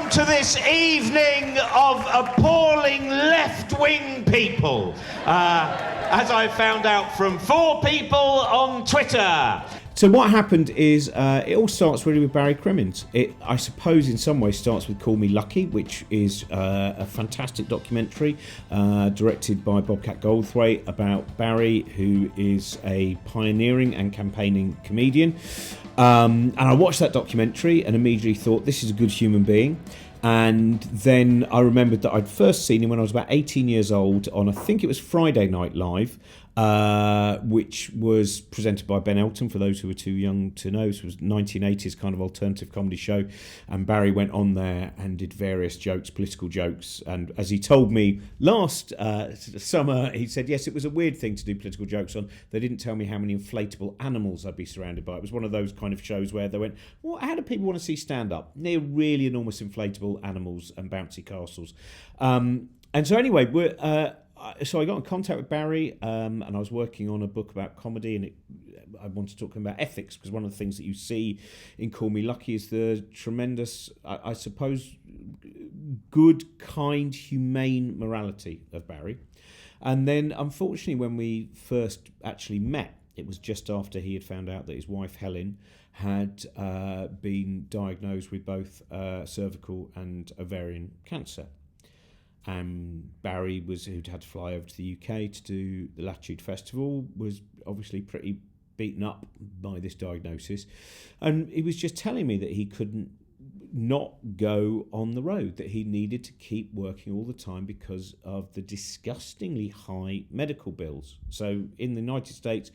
welcome to this evening of appalling left-wing people, as I found out from 4 people on Twitter. So what happened is it all starts really with Barry Crimmins. It, I suppose, in some ways starts with Call Me Lucky, which is a fantastic documentary directed by Bobcat Goldthwait about Barry, who is a pioneering and campaigning comedian. And I watched that documentary and immediately thought, this is a good human being. And then I remembered that I'd first seen him when I was about 18 years old on, I think it was Friday Night Live, which was presented by Ben Elton, for those who were too young to know. This was 1980s kind of alternative comedy show, and Barry went on there and did various jokes, political jokes, and as he told me last summer, he said, yes, it was a weird thing to do political jokes on. They didn't tell me how many inflatable animals I'd be surrounded by. It was one of those kind of shows where they went, well, how do people want to see stand-up? They're really enormous inflatable animals and bouncy castles. And so anyway, so I got in contact with Barry, and I was working on a book about comedy, and I wanted to talk about ethics, because one of the things that you see in Call Me Lucky is the tremendous, I suppose, good, kind, humane morality of Barry. And then, unfortunately, when we first actually met, it was just after he had found out that his wife, Helen, had been diagnosed with both cervical and ovarian cancer. Barry, who'd had to fly over to the UK to do the Latitude Festival, was obviously pretty beaten up by this diagnosis. And he was just telling me that he couldn't not go on the road, that he needed to keep working all the time because of the disgustingly high medical bills. So in the United States,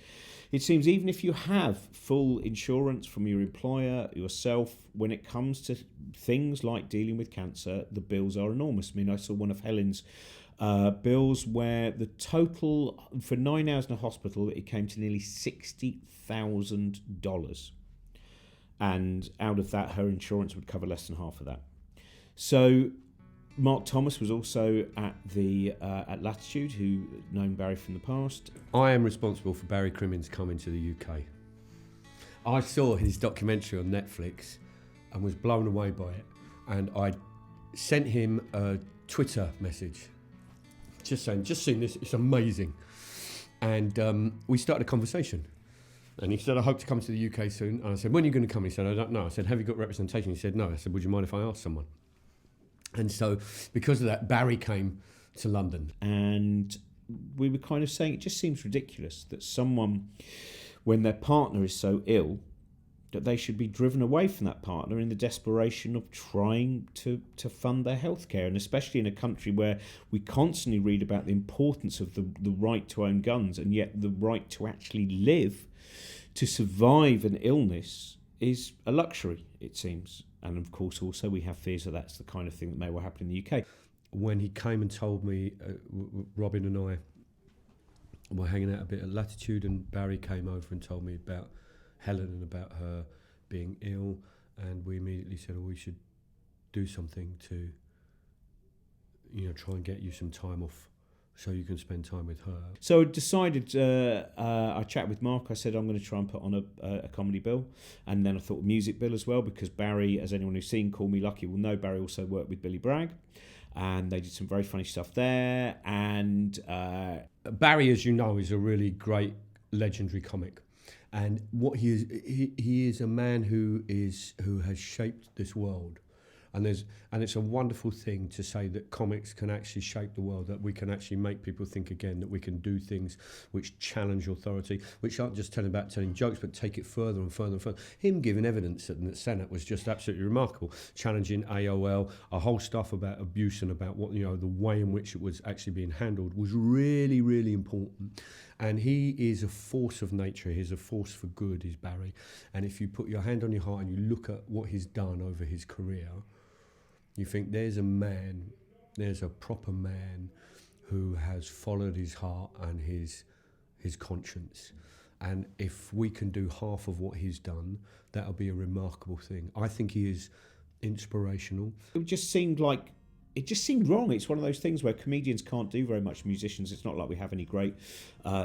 it seems even if you have full insurance from your employer, yourself, when it comes to things like dealing with cancer, the bills are enormous. I mean, I saw one of Helen's bills where the total for 9 hours in a hospital, it came to nearly $60,000. And out of that, her insurance would cover less than half of that. So Mark Thomas was also at the at Latitude, who known Barry from the past. I am responsible for Barry Crimmins coming to the UK. I saw his documentary on Netflix and was blown away by it. And I sent him a Twitter message, just saying, just seen this, it's amazing. And we started a conversation. And he said, I hope to come to the UK soon. And I said, when are you going to come? He said, I don't know. I said, have you got representation? He said, no. I said, would you mind if I ask someone? And so because of that, Barry came to London. And we were kind of saying, it just seems ridiculous that someone, when their partner is so ill, that they should be driven away from that partner in the desperation of trying to fund their healthcare, and especially in a country where we constantly read about the importance of the right to own guns, and yet the right to actually live, to survive an illness, is a luxury, it seems. And of course also we have fears that that's the kind of thing that may well happen in the UK. When he came and told me, Robin and I were hanging out a bit at Latitude, and Barry came over and told me about Helen and about her being ill, and we immediately said, we should do something to, try and get you some time off so you can spend time with her. So I decided, I chatted with Mark, I said I'm going to try and put on a comedy bill, and then I thought a music bill as well, because Barry, as anyone who's seen Call Me Lucky will know, Barry also worked with Billy Bragg, and they did some very funny stuff there. And Barry, as you know, is a really great, legendary comic. And what he is a man who has shaped this world, and it's a wonderful thing to say that comics can actually shape the world, that we can actually make people think again, that we can do things which challenge authority, which aren't just telling jokes, but take it further and further and further. Him giving evidence at the Senate was just absolutely remarkable, challenging AOL, a whole stuff about abuse and about what the way in which it was actually being handled was really, really important. And he is a force of nature. He's a force for good, is Barry. And if you put your hand on your heart and you look at what he's done over his career, you think there's a man, there's a proper man who has followed his heart and his conscience. And if we can do half of what he's done, that'll be a remarkable thing. I think he is inspirational. It just seemed wrong. It's one of those things where comedians can't do very much. Musicians, it's not like we have any great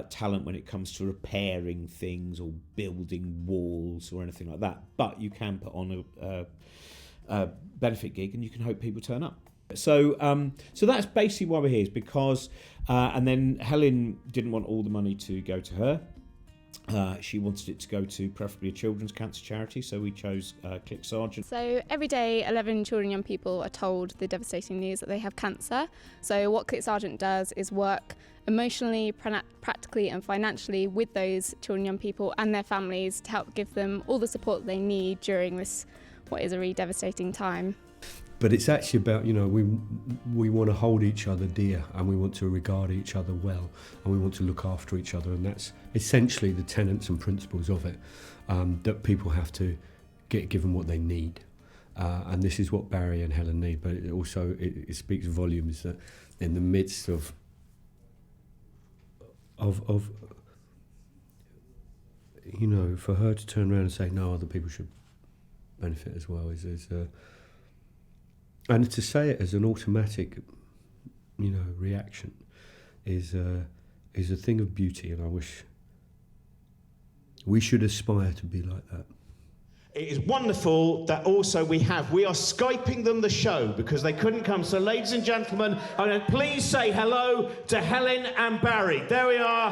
talent when it comes to repairing things or building walls or anything like that. But you can put on benefit gig, and you can hope people turn up. So that's basically why we're here, is because and then Helen didn't want all the money to go to her. She wanted it to go to preferably a children's cancer charity, so we chose CLIC Sargent. So every day 11 children and young people are told the devastating news that they have cancer. So what CLIC Sargent does is work emotionally, practically and financially with those children and young people and their families to help give them all the support they need during this, what is a really devastating time. But it's actually about, we want to hold each other dear, and we want to regard each other well, and we want to look after each other, and that's essentially the tenets and principles of it, that people have to get given what they need. And this is what Barry and Helen need, but it also it speaks volumes that in the midst of for her to turn around and say, no, other people should benefit as well, and to say it as an automatic, reaction is a thing of beauty, and I wish we should aspire to be like that. It is wonderful that also we are Skyping them the show because they couldn't come. So ladies and gentlemen, please say hello to Helen and Barry. There we are.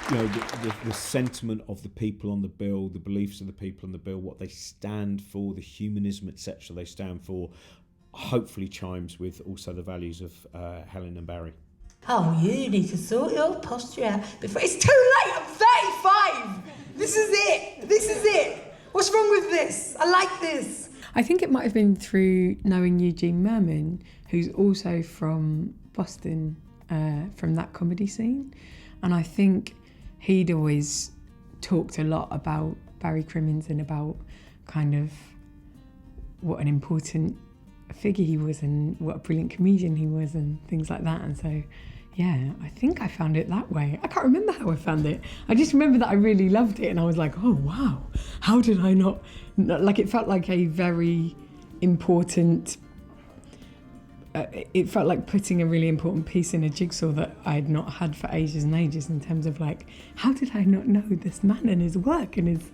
The sentiment of the people on the bill, the beliefs of the people on the bill, what they stand for, the humanism, etc. they stand for, hopefully chimes with also the values of Helen and Barry. Oh, you need to sort your posture out before it's too late. I'm 35. This is it. What's wrong with this? I like this. I think it might have been through knowing Eugene Merman, who's also from Boston, from that comedy scene. And I think he'd always talked a lot about Barry Crimmins and about kind of what an important figure he was and what a brilliant comedian he was and things like that. And so, yeah, I think I found it that way. I can't remember how I found it. I just remember that I really loved it and I was like, oh, wow, how did I not... Like, it felt like a very important... it felt like putting a really important piece in a jigsaw that I had not had for ages and ages, in terms of like, how did I not know this man and his work and his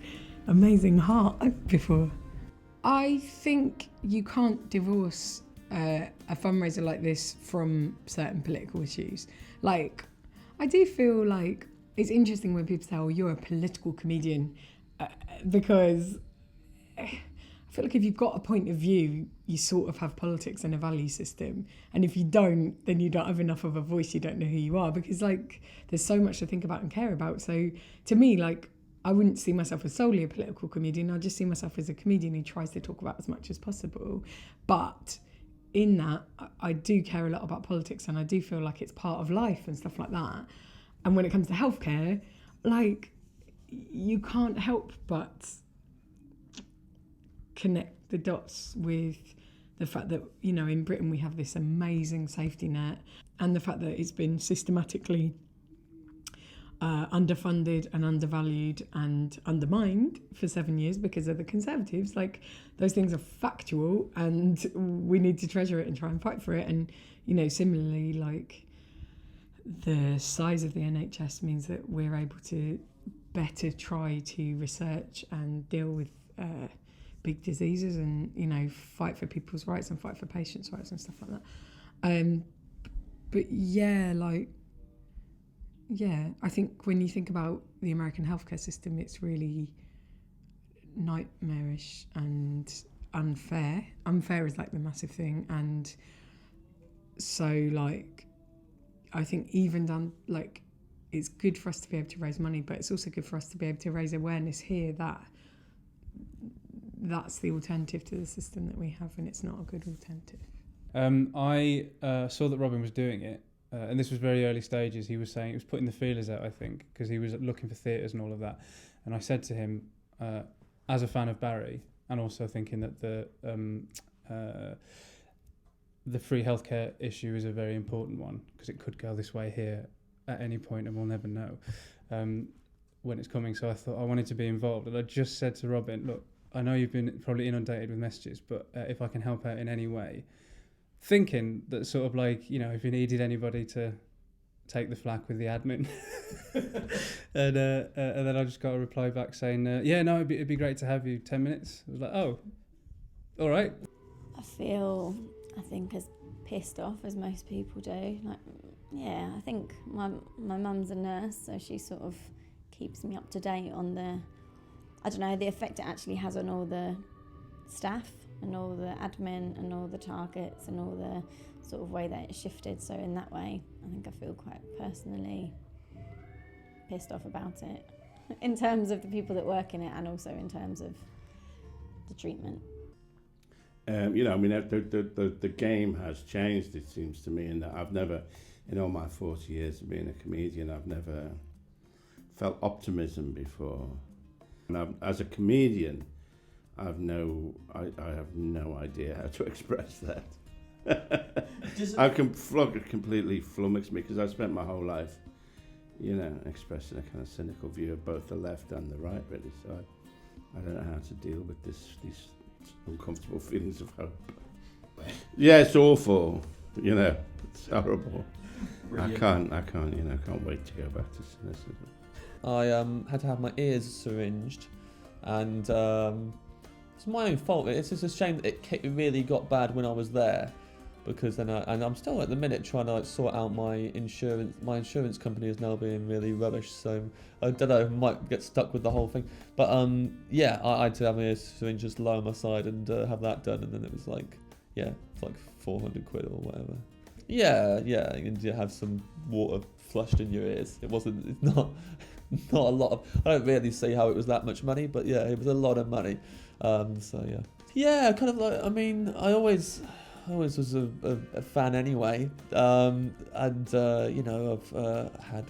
amazing heart before? I think you can't divorce a fundraiser like this from certain political issues. Like, I do feel like it's interesting when people say, oh, you're a political comedian, because I feel like if you've got a point of view, you sort of have politics and a value system. And if you don't, then you don't have enough of a voice, you don't know who you are, because like there's so much to think about and care about. So to me, like, I wouldn't see myself as solely a political comedian. I just see myself as a comedian who tries to talk about as much as possible. But in that, I do care a lot about politics, and I do feel like it's part of life and stuff like that. And when it comes to healthcare, like, you can't help but connect the dots with the fact that, in Britain we have this amazing safety net, and the fact that it's been systematically underfunded and undervalued and undermined for 7 years because of the Conservatives. Like, those things are factual, and we need to treasure it and try and fight for it. And similarly, like, the size of the NHS means that we're able to better try to research and deal with big diseases and fight for people's rights and fight for patients' rights and stuff like that. But I think when you think about the American healthcare system, it's really nightmarish and unfair. Unfair is like the massive thing, and so like I think even done, like, it's good for us to be able to raise money, but it's also good for us to be able to raise awareness here that that's the alternative to the system that we have, and it's not a good alternative. I saw that Robin was doing it, and this was very early stages. He was saying he was putting the feelers out, I think, because he was looking for theatres and all of that. And I said to him, as a fan of Barry, and also thinking that the free healthcare issue is a very important one, because it could go this way here at any point and we'll never know when it's coming. So I thought I wanted to be involved. And I just said to Robin, look, I know you've been probably inundated with messages, but if I can help out in any way, thinking that sort of like, if you needed anybody to take the flak with the admin. And then I just got a reply back saying, yeah, no, it'd be great to have you, 10 minutes. I was like, oh, all right. I think as pissed off as most people do. Like, yeah, I think my mum's a nurse, so she sort of keeps me up to date on the effect it actually has on all the staff and all the admin and all the targets and all the sort of way that it's shifted. So in that way, I think I feel quite personally pissed off about it in terms of the people that work in it and also in terms of the treatment. The game has changed, it seems to me, and I've never, in all my 40 years of being a comedian, I've never felt optimism before. And as a comedian, I have no idea how to express that. Completely flummox me, because I've spent my whole life, expressing a kind of cynical view of both the left and the right, really. So I don't know how to deal with these uncomfortable feelings of hope. Yeah, it's awful. It's horrible. Brilliant. I can't wait to go back to cynicism. I had to have my ears syringed, and it's my own fault. It's just a shame that it really got bad when I was there, because then I'm still at the minute trying to sort out my insurance. My insurance company is now being really rubbish, so I don't know, I might get stuck with the whole thing. But I had to have my ears syringed, just lie on my side and have that done, and then it was like, it's like 400 quid or whatever. Yeah, and you have some water flushed in your ears. It's not a lot of, I don't really see how it was that much money, but yeah, it was a lot of money. Yeah, kind of like, I mean, I always was a fan anyway, and I've had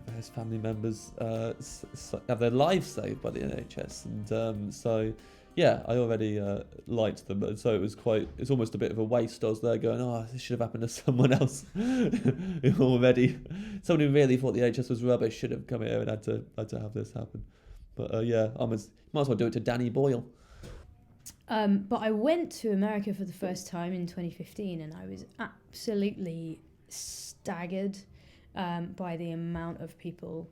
various family members have their lives saved by the NHS, and so yeah, I already liked them, and so it's almost a bit of a waste. I was there going, oh, this should have happened to someone else already. Someone who really thought the NHS was rubbish should have come here and had to have this happen. But might as well do it to Danny Boyle. But I went to America for the first time in 2015, and I was absolutely staggered by the amount of people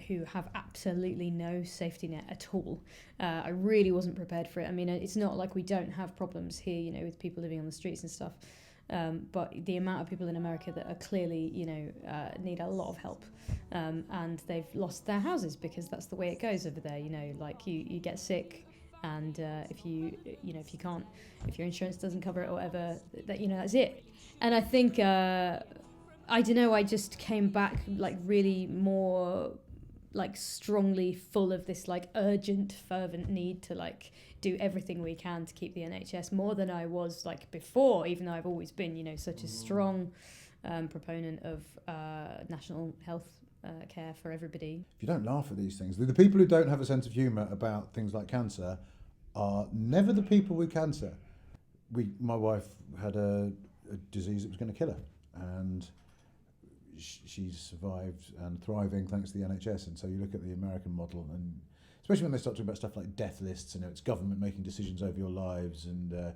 who have absolutely no safety net at all. I really wasn't prepared for it. I mean, it's not like we don't have problems here, with people living on the streets and stuff. But the amount of people in America that are clearly, need a lot of help, and they've lost their houses because that's the way it goes over there. Like you get sick, and if your insurance doesn't cover it or whatever, that's it. And I think I don't know, I just came back like really more like strongly full of this like urgent, fervent need to like do everything we can to keep the NHS more than I was like before, even though I've always been, such a strong proponent of national health care for everybody. If you don't laugh at these things, the people who don't have a sense of humour about things like cancer are never the people with cancer. My wife had a disease that was going to kill her, and she's survived and thriving thanks to the NHS. And so you look at the American model, and especially when they start talking about stuff like death lists, it's government making decisions over your lives. And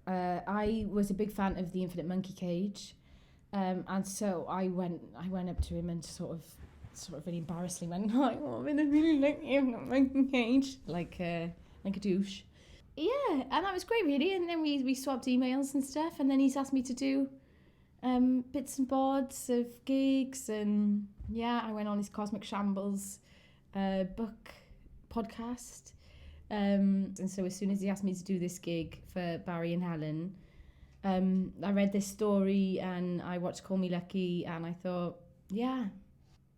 I was a big fan of the Infinite Monkey Cage, and so I went up to him and sort of really embarrassedly went, "I really like the Infinite Monkey Cage," like a douche. Yeah, and that was great, really. And then we swapped emails and stuff, and then he's asked me to do bits and bobs of gigs, and I went on his Cosmic Shambles book podcast, and so as soon as he asked me to do this gig for Barry and Helen, I read this story and I watched Call Me Lucky, and I thought,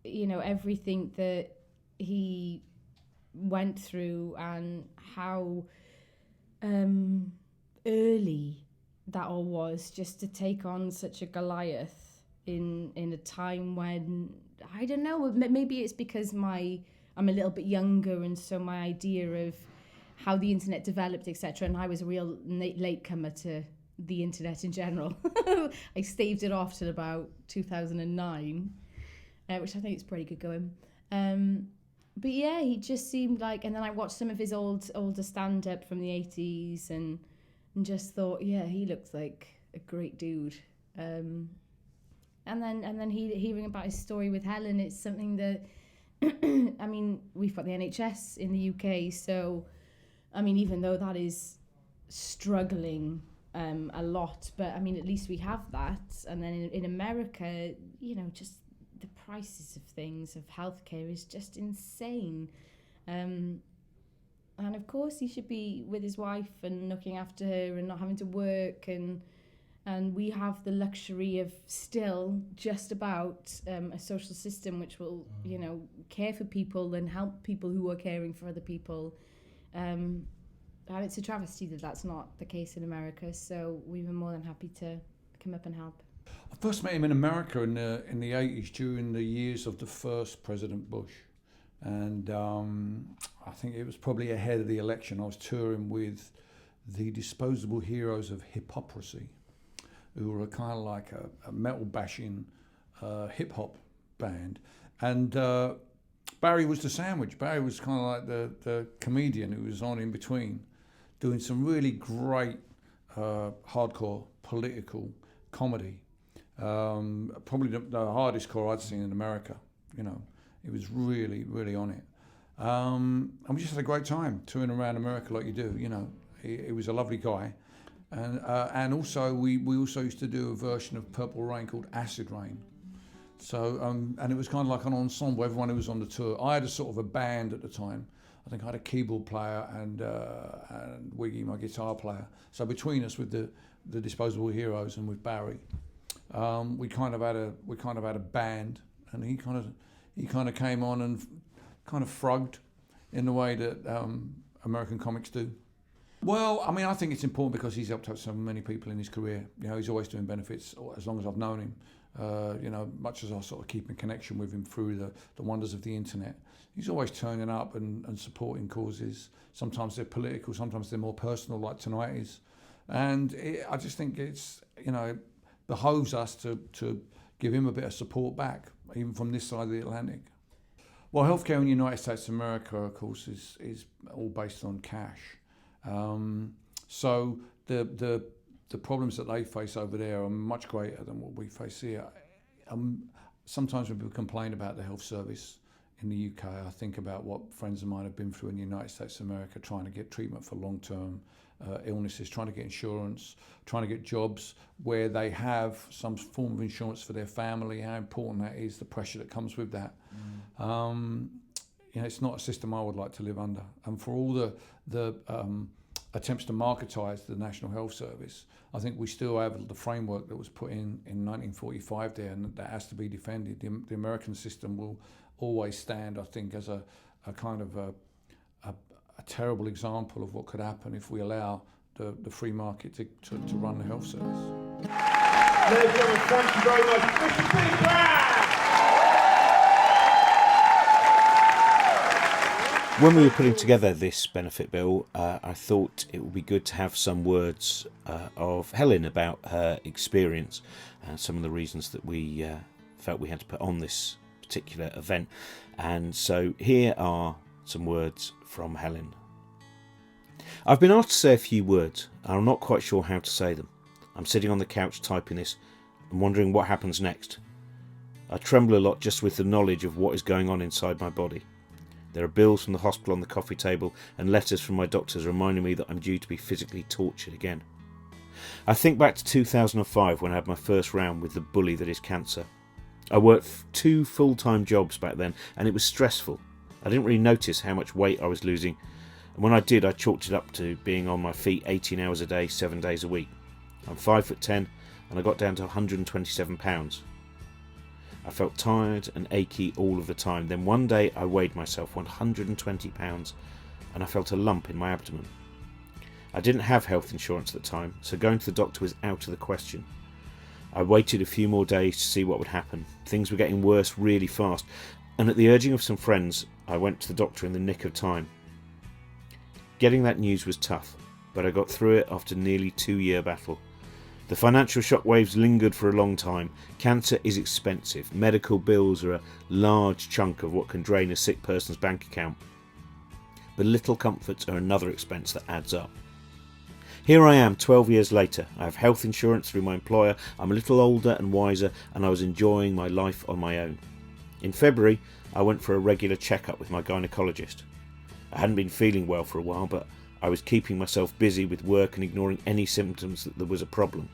everything that he went through and how early that all was, just to take on such a Goliath in a time when, I don't know, maybe it's because I'm a little bit younger, and so my idea of how the internet developed, etc., and I was a real latecomer to the internet in general. I staved it off till about 2009, which I think is pretty good going. But yeah, he just seemed like, and then I watched some of his older stand-up from the 80s and just thought, he looks like a great dude. And then hearing about his story with Helen, it's something that, I mean, we've got the NHS in the UK, so, I mean, even though that is struggling a lot, but I mean, at least we have that. And then in America, you know, just the prices of things, of healthcare, is just insane. And of course, he should be with his wife and looking after her and not having to work. And we have the luxury of still just about a social system which will, you know, care for people and help people who are caring for other people. And it's a travesty that that's not the case in America. So we were more than happy to come up and help. I first met him in America in the 80s during the years of the first President Bush. And I think it was probably ahead of the election. I was touring with the Disposable Heroes of Hypocrisy, who were kind of like a metal bashing hip hop band. And Barry was the sandwich. Barry was kind of like the comedian who was on in between, doing some really great hardcore political comedy. Probably the hardest core I'd seen in America, you know. It was really, really on it. And we just had a great time touring around America like you do, you know. He was a lovely guy. And also, we also used to do a version of Purple Rain called Acid Rain. So, and it was kind of like an ensemble, everyone who was on the tour. I had a sort of a band at the time. I think I had a keyboard player and Wiggy, my guitar player. So between us with the Disposable Heroes and with Barry, we kind of had a band, and he kind of came on and kind of frugged in the way that American comics do. Well, I mean, I think it's important because he's helped out so many people in his career. You know, he's always doing benefits as long as I've known him. You know, much as I sort of keep in connection with him through the wonders of the internet, he's always turning up and supporting causes. Sometimes they're political, sometimes they're more personal, like tonight is. And I just think it's, you know, it behoves us to give him a bit of support back, even from this side of the Atlantic. Well, healthcare in the United States of America, of course, is all based on cash. So the problems that they face over there are much greater than what we face here. Sometimes when people complain about the health service in the UK, I think about what friends of mine have been through in the United States of America, trying to get treatment for long-term illnesses, trying to get insurance, trying to get jobs where they have some form of insurance for their family, how important that is, the pressure that comes with that. You know, it's not a system I would like to live under. And for all the attempts to marketise the National Health Service, I think we still have the framework that was put in 1945 there, and that has to be defended. The American system will always stand, I think, as a kind of a terrible example of what could happen if we allow the free market to run the health service. Ladies and gentlemen, thank you very much. Mr. Big Bragg! When we were putting together this benefit bill, I thought it would be good to have some words of Helen about her experience and some of the reasons that we felt we had to put on this particular event. And so here are some words from Helen. I've been asked to say a few words, and I'm not quite sure how to say them. I'm sitting on the couch typing this and wondering what happens next. I tremble a lot just with the knowledge of what is going on inside my body. There are bills from the hospital on the coffee table and letters from my doctors reminding me that I'm due to be physically tortured again. I think back to 2005 when I had my first round with the bully that is cancer. I worked 2 full-time jobs back then, and it was stressful. I didn't really notice how much weight I was losing, and when I did, I chalked it up to being on my feet 18 hours a day, 7 days a week. I'm 5'10", and I got down to 127 pounds. I felt tired and achy all of the time. Then one day I weighed myself 120 pounds, and I felt a lump in my abdomen. I didn't have health insurance at the time, so going to the doctor was out of the question. I waited a few more days to see what would happen. Things were getting worse really fast, and at the urging of some friends, I went to the doctor in the nick of time. Getting that news was tough, but I got through it after nearly 2-year battle. The financial shockwaves lingered for a long time. Cancer is expensive. Medical bills are a large chunk of what can drain a sick person's bank account. But little comforts are another expense that adds up. Here I am 12 years later. I have health insurance through my employer, I'm a little older and wiser, and I was enjoying my life on my own. In February, I went for a regular checkup with my gynaecologist. I hadn't been feeling well for a while, but I was keeping myself busy with work and ignoring any symptoms that there was a problem.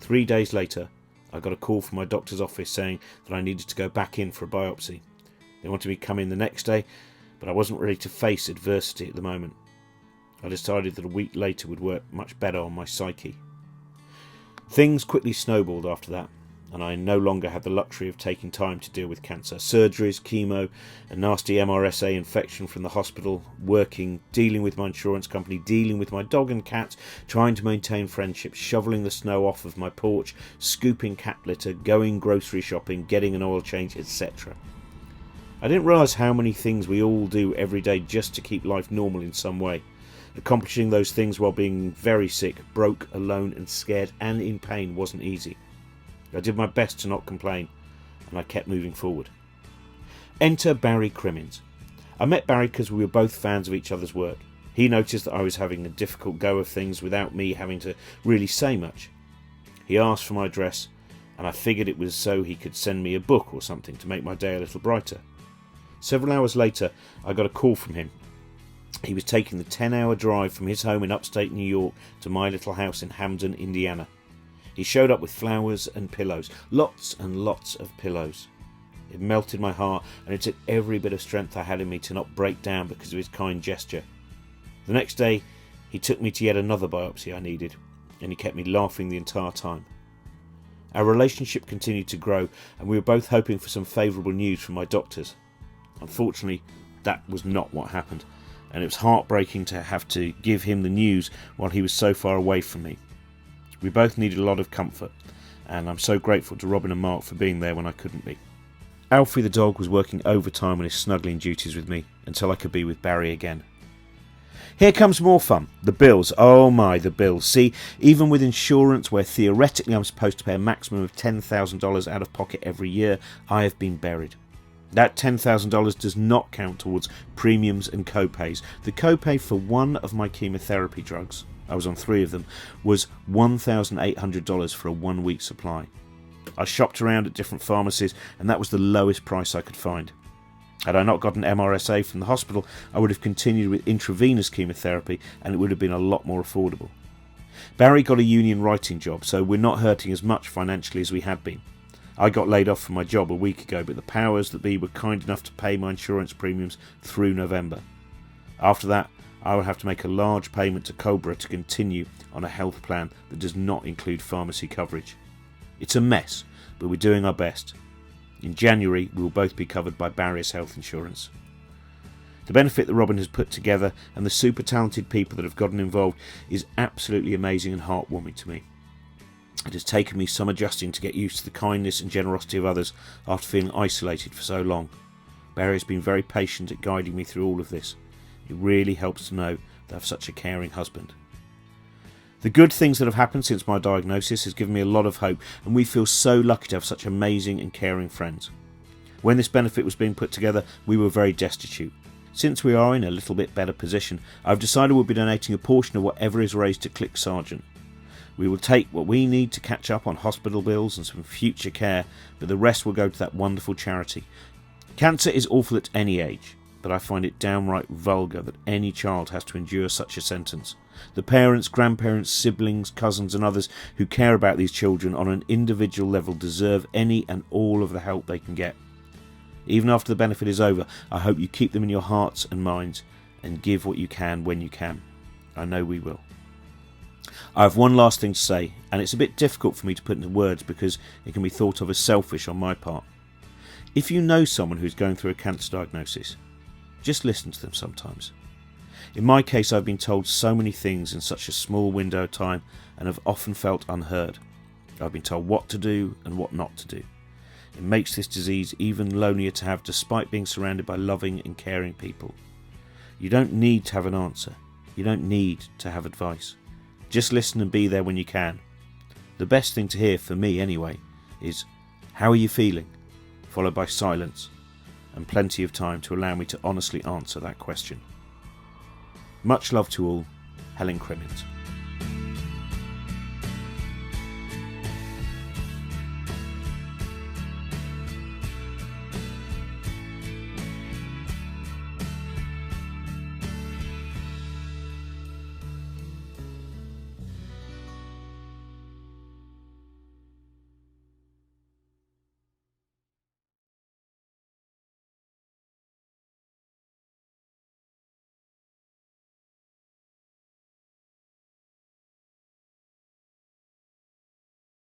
3 days later, I got a call from my doctor's office saying that I needed to go back in for a biopsy. They wanted me to come in the next day, but I wasn't ready to face adversity at the moment. I decided that a week later would work much better on my psyche. Things quickly snowballed after that, and I no longer had the luxury of taking time to deal with cancer. Surgeries, chemo, a nasty MRSA infection from the hospital, working, dealing with my insurance company, dealing with my dog and cat, trying to maintain friendships, shoveling the snow off of my porch, scooping cat litter, going grocery shopping, getting an oil change, etc. I didn't realise how many things we all do every day just to keep life normal in some way. Accomplishing those things while being very sick, broke, alone and scared and in pain wasn't easy. I did my best to not complain, and I kept moving forward. Enter Barry Crimmins. I met Barry because we were both fans of each other's work. He noticed that I was having a difficult go of things without me having to really say much. He asked for my address, and I figured it was so he could send me a book or something to make my day a little brighter. Several hours later, I got a call from him. He was taking the 10-hour drive from his home in upstate New York to my little house in Hamden, Indiana. He showed up with flowers and pillows, lots and lots of pillows. It melted my heart, and it took every bit of strength I had in me to not break down because of his kind gesture. The next day, he took me to yet another biopsy I needed, and he kept me laughing the entire time. Our relationship continued to grow, and we were both hoping for some favourable news from my doctors. Unfortunately, that was not what happened, and it was heartbreaking to have to give him the news while he was so far away from me. We both needed a lot of comfort, and I'm so grateful to Robin and Mark for being there when I couldn't be. Alfie the dog was working overtime on his snuggling duties with me until I could be with Barry again. Here comes more fun. The bills. Oh my, the bills. See, even with insurance where theoretically I'm supposed to pay a maximum of $10,000 out of pocket every year, I have been buried. That $10,000 does not count towards premiums and co-pays. The co-pay for one of my chemotherapy drugs, I was on 3 of them, was $1,800 for a 1-week supply. I shopped around at different pharmacies, and that was the lowest price I could find. Had I not got an MRSA from the hospital, I would have continued with intravenous chemotherapy, and it would have been a lot more affordable. Barry got a union writing job, so we're not hurting as much financially as we had been. I got laid off from my job a week ago, but the powers that be were kind enough to pay my insurance premiums through November. After that, I will have to make a large payment to Cobra to continue on a health plan that does not include pharmacy coverage. It's a mess, but we're doing our best. In January, we will both be covered by Barry's health insurance. The benefit that Robin has put together and the super talented people that have gotten involved is absolutely amazing and heartwarming to me. It has taken me some adjusting to get used to the kindness and generosity of others after feeling isolated for so long. Barry has been very patient at guiding me through all of this. It really helps to know that I have such a caring husband. The good things that have happened since my diagnosis has given me a lot of hope, and we feel so lucky to have such amazing and caring friends. When this benefit was being put together, we were very destitute. Since we are in a little bit better position, I've decided we'll be donating a portion of whatever is raised to CLIC Sargent. We will take what we need to catch up on hospital bills and some future care, but the rest will go to that wonderful charity. Cancer is awful at any age, but I find it downright vulgar that any child has to endure such a sentence. The parents, grandparents, siblings, cousins and others who care about these children on an individual level deserve any and all of the help they can get. Even after the benefit is over, I hope you keep them in your hearts and minds and give what you can when you can. I know we will. I have one last thing to say, and it's a bit difficult for me to put into words because it can be thought of as selfish on my part. If you know someone who's going through a cancer diagnosis, just listen to them sometimes. In my case, I've been told so many things in such a small window of time and have often felt unheard. I've been told what to do and what not to do. It makes this disease even lonelier to have despite being surrounded by loving and caring people. You don't need to have an answer. You don't need to have advice. Just listen and be there when you can. The best thing to hear, for me anyway, is, "How are you feeling?" followed by silence and plenty of time to allow me to honestly answer that question. Much love to all. Helen Crimmins.